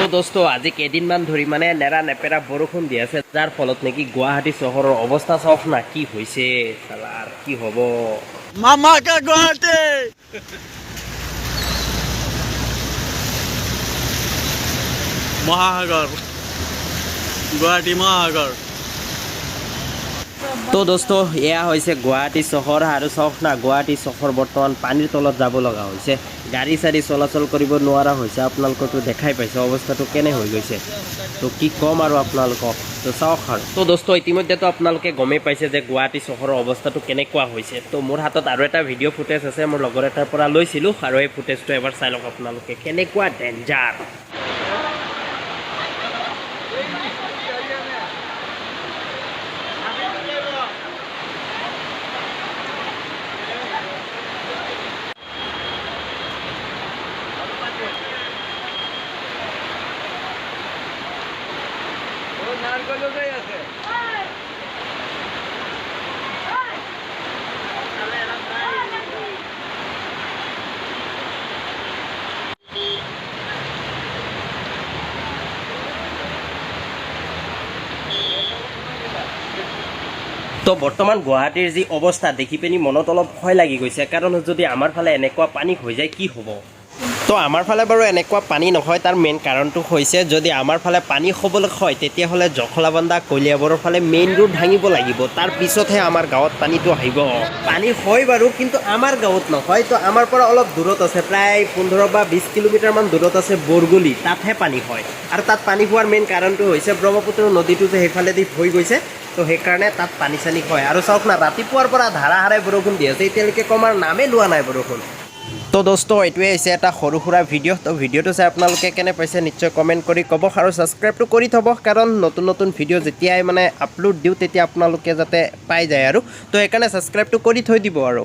তো দোস্ত আজি কেইদিনমান ধৰি মানে নেৰা নেপেৰা বৰষুণ দি আছে, যাৰ ফলত নেকি গুৱাহাটী চহৰৰ অৱস্থা চাওক না কি হৈছে। চালাৰ কি হ'ব মামা কা গুৱাহাটী মহাসাগৰ গুৱাহাটী মহাসাগৰ। তো দোস্ত এয়া হৈছে গুৱাহাটী চহৰ আৰু চাওক না গুৱাহাটী চহৰ বৰ্তমান পানীৰ তলত যাব লগা হৈছে, গাড়ী চাড়ী চলাচল কৰিব নোৱাৰা হৈছে। আপোনালোকতো দেখাই পাইছে অৱস্থাটো কেনে হৈ গৈছে, তো কি ক'ম আৰু আপোনালোকক। তো চাওক আৰু তো দোস্ত ইতিমধ্যেতো আপোনালোকে গমেই পাইছে যে গুৱাহাটী চহৰৰ অৱস্থাটো কেনেকুৱা হৈছে। তো মোৰ হাতত আৰু এটা ভিডিঅ' ফুটেজ আছে, মোৰ লগৰ এটাৰ পৰা লৈছিলোঁ, আৰু এই ফুটেজটো এবাৰ চাই লওক আপোনালোকে কেনেকুৱা ডেঞ্জাৰ। তো বৰ্তমান গুৱাহাটীৰ যি অৱস্থা দেখি পিনি মনত অলপ ভয় লাগি গৈছে, কাৰণ যদি আমাৰ ফালে এনেকুৱা পানী হৈ যায় কি হ'ব। তো আমাৰ ফালে বাৰু এনেকুৱা পানী নহয়, তাৰ মেইন কাৰণটো হৈছে যদি আমাৰ ফালে পানী হ'বলৈ হয় তেতিয়াহ'লে জখলাবন্ধা কলিয়াবৰৰ ফালে মেইন ৰোড ভাঙিব লাগিব, তাৰ পিছতহে আমাৰ গাঁৱত পানীটো আহিব। পানী হয় বাৰু, কিন্তু আমাৰ গাঁৱত নহয়। তো আমাৰ পৰা অলপ দূৰত আছে, প্ৰায় 15 বা 20 কিলোমিটাৰমান দূৰত আছে বৰগুলি, তাতহে পানী হয়। আৰু তাত পানী হোৱাৰ মেইন কাৰণটো হৈছে ব্ৰহ্মপুত্ৰ নদীটো যে সেইফালেদি হৈ গৈছে, তো সেইকাৰণে তাত পানী চানী হয়। আৰু চাওক না ৰাতিপুৱাৰ পৰা ধাৰাসাৰে বৰষুণ দি আছে, এতিয়ালৈকে কমাৰ নামেই লোৱা নাই বৰষুণ। তো দোস্ত এইটোৱে হৈছে এটা সৰু সুৰা ভিডিঅ'। তো ভিডিঅ'টো চাই আপোনালোকে কেনে পাইছে নিশ্চয় কমেণ্ট কৰি ক'ব, আৰু ছাবস্ক্ৰাইবটো কৰি থ'ব, কাৰণ নতুন নতুন ভিডিঅ' যেতিয়াই মানে আপলোড দিওঁ তেতিয়া আপোনালোকে যাতে পাই যায় আৰু। তো সেইকাৰণে ছাবস্ক্ৰাইবটো কৰি থৈ দিব আৰু।